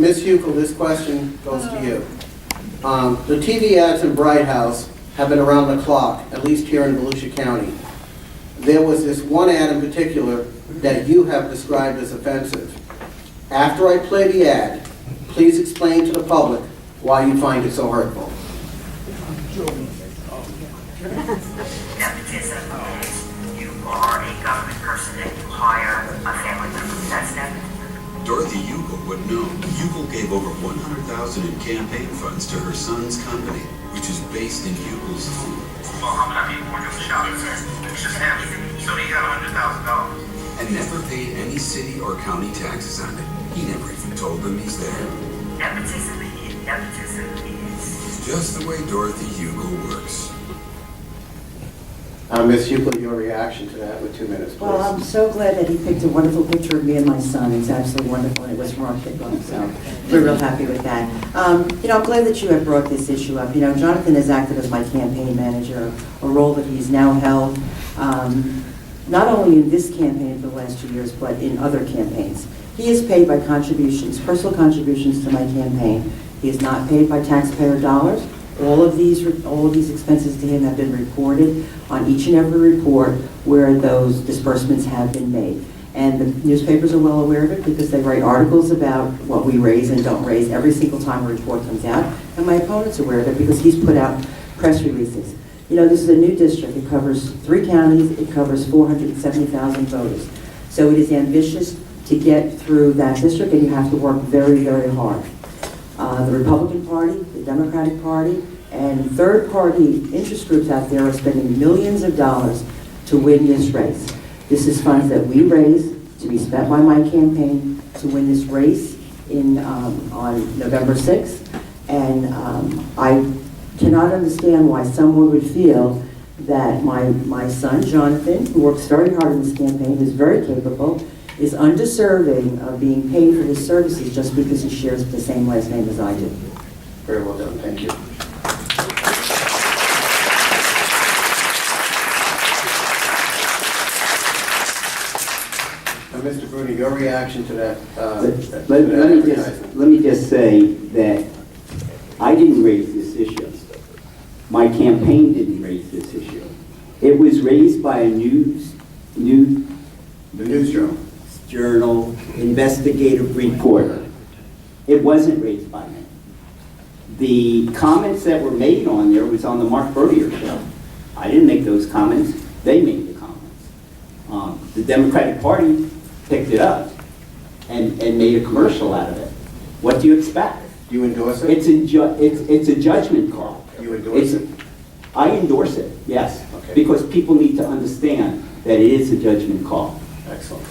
Ms. Hukill, this question goes to you. The TV ads in Bright House have been around the clock, at least here in Volusia County. There was this one ad in particular that you have described as offensive. After I play the ad, please explain to the public why you find it so hurtful. Nepotism is you are a government person and you hire a family member. That's nepotism. Dorothy Hukill would know. Hukill gave over $100,000 in campaign funds to her son's company, which is based in Hukill's home. Well, how many people work at the shop? It's just him. So he got $100,000. And never paid any city or county taxes on it. He never even told them he's there. Nepotism is Just the way Dorothy Hukill works. Ms. Hukill, your reaction to that with 2 minutes, please. Well, I'm so glad that he picked a wonderful picture of me and my son. It's absolutely wonderful, and it was from our kickoff, so we're real happy with that. I'm glad that you have brought this issue up. Jonathan has acted as my campaign manager, a role that he's now held, not only in this campaign for the last 2 years, but in other campaigns. He is paid by contributions, personal contributions to my campaign. He is not paid by taxpayer dollars. All of these expenses to him have been reported on each and every report where those disbursements have been made. And the newspapers are well aware of it because they write articles about what we raise and don't raise every single time a report comes out. And my opponent's aware of it because he's put out press releases. This is a new district. It covers 3 counties. It covers 470,000 voters. So it is ambitious to get through that district, and you have to work very, very hard. The Republican Party, the Democratic Party, and third-party interest groups out there are spending millions of dollars to win this race. This is funds that we raise to be spent by my campaign to win this race on November 6th. And I cannot understand why someone would feel that my son, Jonathan, who works very hard in this campaign, is very capable, is undeserving of being paid for his services just because he shares the same last name as I do. Very well done, thank you. Mr. Bruno, your reaction to that? Let me just say that I didn't raise this issue. My campaign didn't raise this issue. It was raised by a news journal investigative reporter. It wasn't raised by me. The comments that were made on there was on the Mark Bernier show. I didn't make those comments. They made the comments. The Democratic Party picked it up and made a commercial out of it. What do you expect? Do you endorse it? It's a judgment call. You endorse it? I endorse it, yes. Okay. Because people need to understand that it is a judgment call. Excellent.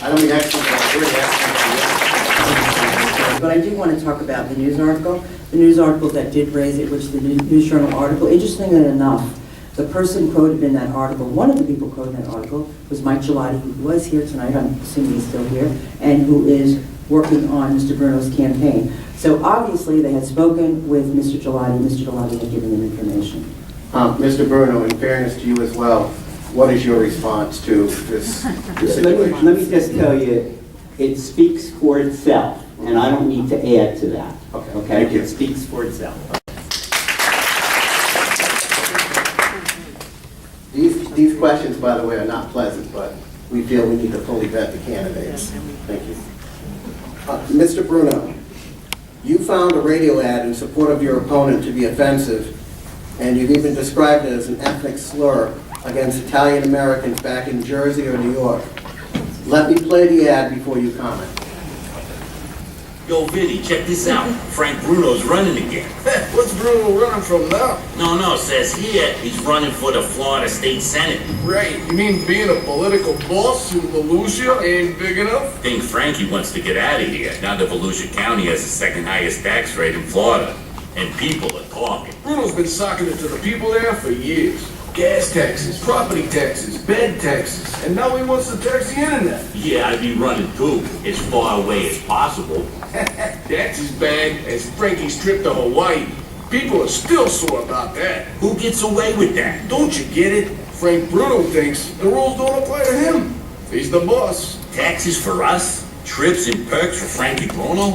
I don't mean excellent, but really excellent. But I do want to talk about the news article. The news article that did raise it, which is the News Journal article. Interestingly enough, the person quoted in that article, one of the people quoted in that article, was Mike Gelati, who was here tonight, I'm assuming he's still here, and who is working on Mr. Bruno's campaign. So obviously they had spoken with Mr. Gelati, and Mr. Gelati had given them information. Mr. Bruno, in fairness to you as well, what is your response to this situation? Let me just tell you, it speaks for itself, and I don't need to add to that. Okay, thank you. It speaks for itself. These questions, by the way, are not pleasant, but we feel we need to fully vet the candidates. Thank you. Mr. Bruno, you found a radio ad in support of your opponent to be offensive, and you've even described it as an ethnic slur against Italian Americans back in Jersey or New York. Let me play the ad before you comment. Yo, Vinny, check this out. Frank Bruno's running again. What's Bruno running from now? No, says here he's running for the Florida State Senate. Right, you mean being a political boss in Volusia ain't big enough? Think Frankie wants to get out of here now that Volusia County has the second highest tax rate in Florida. And people are talking. Bruno's been socking it to the people there for years. Gas taxes, property taxes, bed taxes, and now he wants to tax the internet. Yeah, I'd be running too, as far away as possible. That's as bad as Frankie's trip to Hawaii. People are still sore about that. Who gets away with that? Don't you get it? Frank Bruno thinks the rules don't apply to him. He's the boss. Taxes for us? Trips and perks for Frankie Bruno?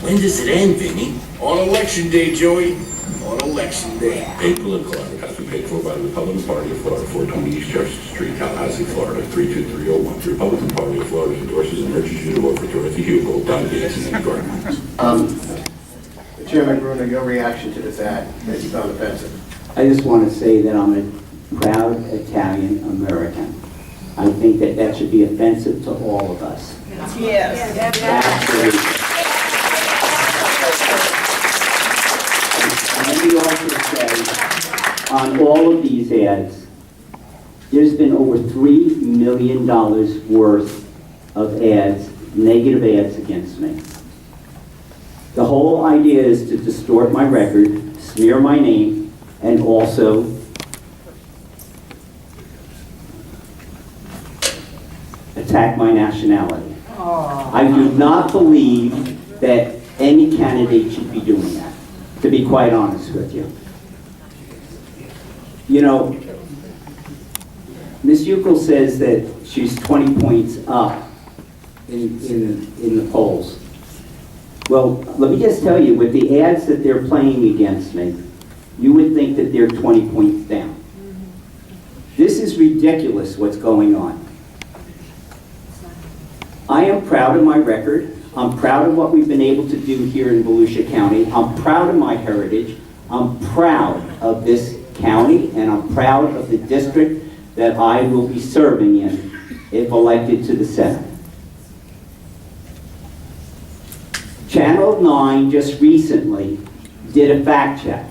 When does it end, Vinny? On election day, Joey. On election day. Paid political advertisement paid for by the Republican Party of Florida, 420 East Church Street, Tallahassee, Florida, 32301. The Republican Party of Florida endorses and urges you to vote for Dorothy Hukill, Don Gates, and Andy Gardner. Chairman Bruno, your reaction to this ad that you found offensive? I just want to say that I'm a proud Italian American. I think that that should be offensive to all of us. Yes. Absolutely. And let me also say, on all of these ads, there's been over $3 million worth of ads, negative ads against me. The whole idea is to distort my record, smear my name, and also attack my nationality. I do not believe that any candidate should be doing that, to be quite honest with you. You know, Ms. Hukill says that she's 20 points up in the polls. Well, let me just tell you, with the ads that they're playing against me, you would think that they're 20 points down. This is ridiculous what's going on. I am proud of my record. I'm proud of what we've been able to do here in Volusia County. I'm proud of my heritage. I'm proud of this county, and I'm proud of the district that I will be serving in if elected to the Senate. Channel 9 just recently did a fact check.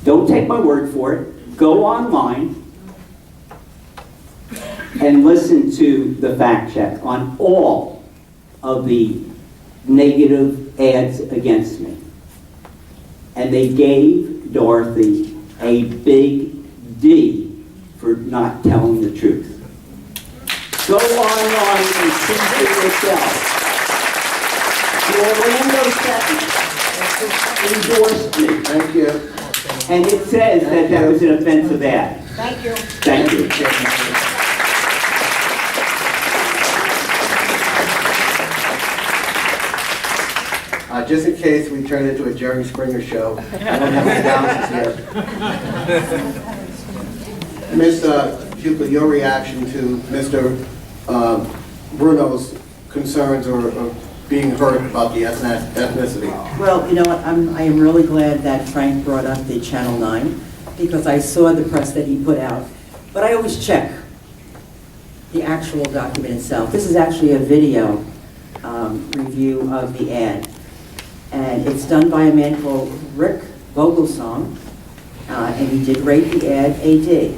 Don't take my word for it. Go online and listen to the fact check on all of the negative ads against me. And they gave Dorothy a big D for not telling the truth. Go online and see for yourself. The Orlando Sentinel endorsed me. Thank you. And it says that that was an offensive ad. Thank you. Thank you. Just in case we turn into a Jerry Springer show, I don't have any balances here. Ms. Hukill, your reaction to Mr. Bruno's concerns or being hurt about the ethnicity? Well, you know what, I am really glad that Frank brought up the Channel 9, because I saw the press that he put out. But I always check the actual document itself. This is actually a video review of the ad. And it's done by a man called Rick Vogelsong, and he did rate the ad a D.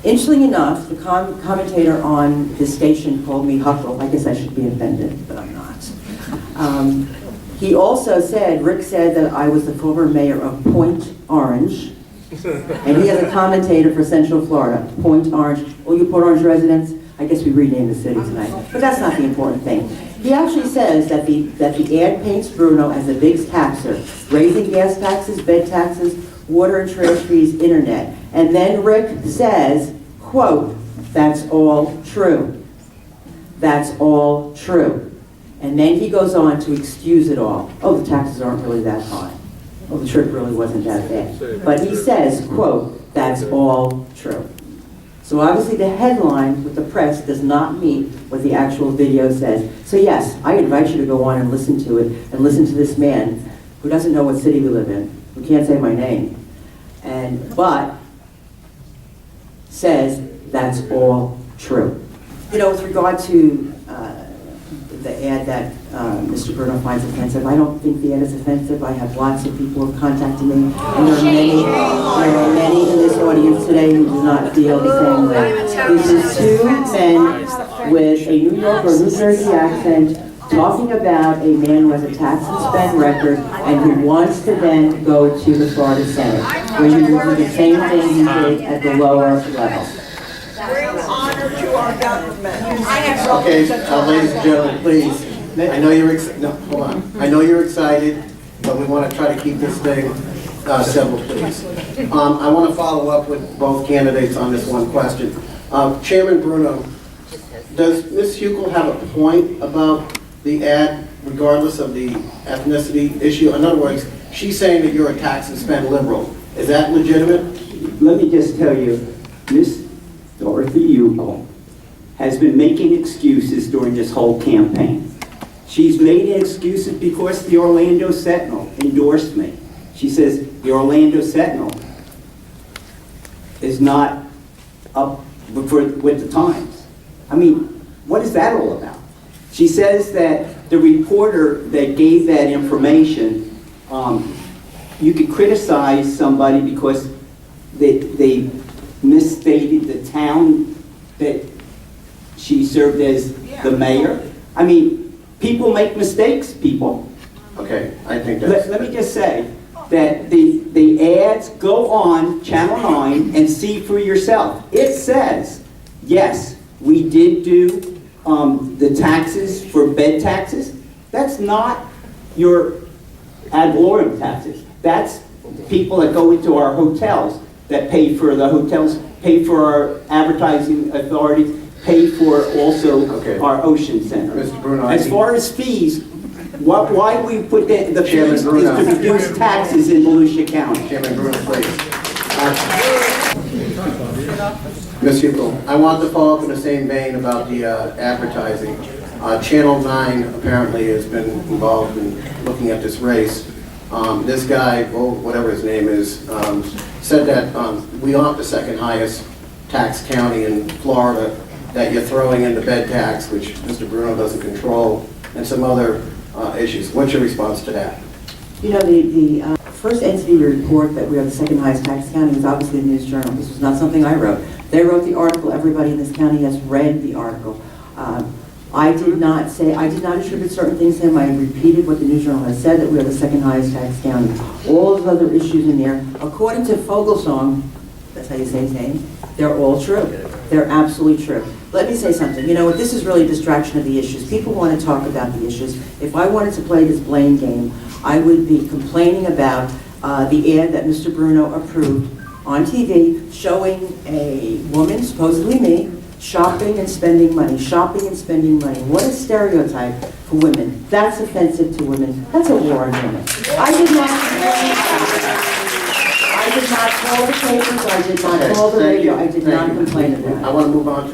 Interestingly enough, the commentator on this station called me Hukill. I guess I should be offended, but I'm not. He also said, Rick said that I was the former mayor of Point Orange, and he has a commentator for Central Florida, Point Orange. All you Port Orange residents, I guess we renamed the city tonight, but that's not the important thing. He actually says that the ad paints Bruno as a big taxer, raising gas taxes, bed taxes, water and trash fees, internet. And then Rick says, quote, "That's all true. That's all true." And then he goes on to excuse it all. Oh, the taxes aren't really that high. Oh, the trip really wasn't that bad. But he says, quote, "That's all true." So obviously the headline with the press does not meet what the actual video says. So yes, I invite you to go on and listen to it, and listen to this man who doesn't know what city we live in, who can't say my name, but says that's all true. You know, with regard to the ad that Mr. Bruno finds offensive, I don't think the ad is offensive. I have lots of people who have contacted me, and there are many in this audience today who do not feel the same way. This is two men with a New York or New Jersey accent talking about a man who has a tax and spend record and who wants to then go to the Florida Senate, where he will do the same thing he did at the lower level. Bring honor to our government. Okay, ladies and gentlemen, please. I know you're hold on. I know you're excited, but we want to try to keep this thing civil, please. I want to follow up with both candidates on this one question. Chairman Bruno, Does Ms. Hukill have a point about the ad regardless of the ethnicity issue? In other words, she's saying that you're a tax and spend liberal. Is that legitimate? Let me just tell you, Miss Dorothy Hukill has been making excuses during this whole campaign. She's made excuses because the Orlando Sentinel endorsed me. She says the Orlando Sentinel is not up with the times. I mean, what is that all about? She says that the reporter that gave that information, you could criticize somebody because they misstated the town that she served as the mayor. I mean, people make mistakes, people. Okay, I think that's... Let me just say that the ads, go on Channel 9 and see for yourself. It says, yes, we did do the taxes for bed taxes. That's not your ad valorem taxes. That's people that go into our hotels, that pay for the hotels, pay for our advertising authorities, pay for also our Ocean Center. Mr. Bruno, as far as fees, why we put the Chairman fees Bruno. is to reduce taxes in Volusia County. Chairman Bruno, please. Ms. Hukill, I want to follow up in the same vein about the advertising. Channel 9 apparently has been involved in looking at this race. This guy, whatever his name is, said that we aren't the second highest tax county in Florida, that you're throwing in the bed tax, which Mr. Bruno doesn't control, and some other issues. What's your response to that? You know, the first entity to report that we are the second highest tax county was obviously the News Journal. This was not something I wrote. They wrote the article. Everybody in this county has read the article. I did not attribute certain things to him. I repeated what the News Journal has said, that we are the second highest tax county. All those other issues in there, according to Fogelsong, that's how you say his name, they're all true. They're absolutely true. Let me say something. You know what? This is really a distraction of the issues. People want to talk about the issues. If I wanted to play this blame game, I would be complaining about the ad that Mr. Bruno approved on TV showing a woman, supposedly me, shopping and spending money, shopping and spending money. What a stereotype for women. That's offensive to women. That's a war on women. I did not call the papers, I did not call the radio, I did not complain about it. I want to move on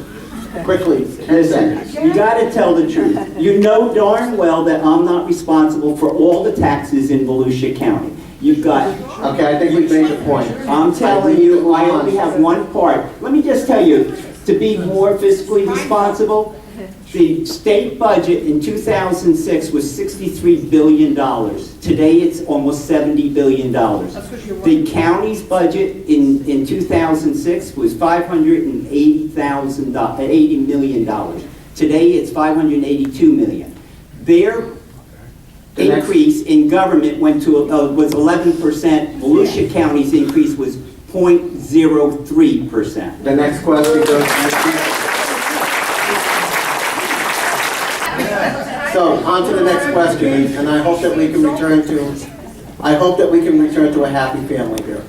quickly. 10 seconds. You got to tell the truth. You know darn well that I'm not responsible for all the taxes in Volusia County. You've got... Okay, I think we've made the point. I'm telling you, I only have one part. Let me just tell you, to be more fiscally responsible, the state budget in 2006 was $63 billion. Today it's almost $70 billion. The county's budget in 2006 was $580 million. Today it's $582 million. Their increase in government was 11%. Volusia County's increase was 0.03%. The next question goes to... So, on to the next question, and I hope that we can return to a happy family here.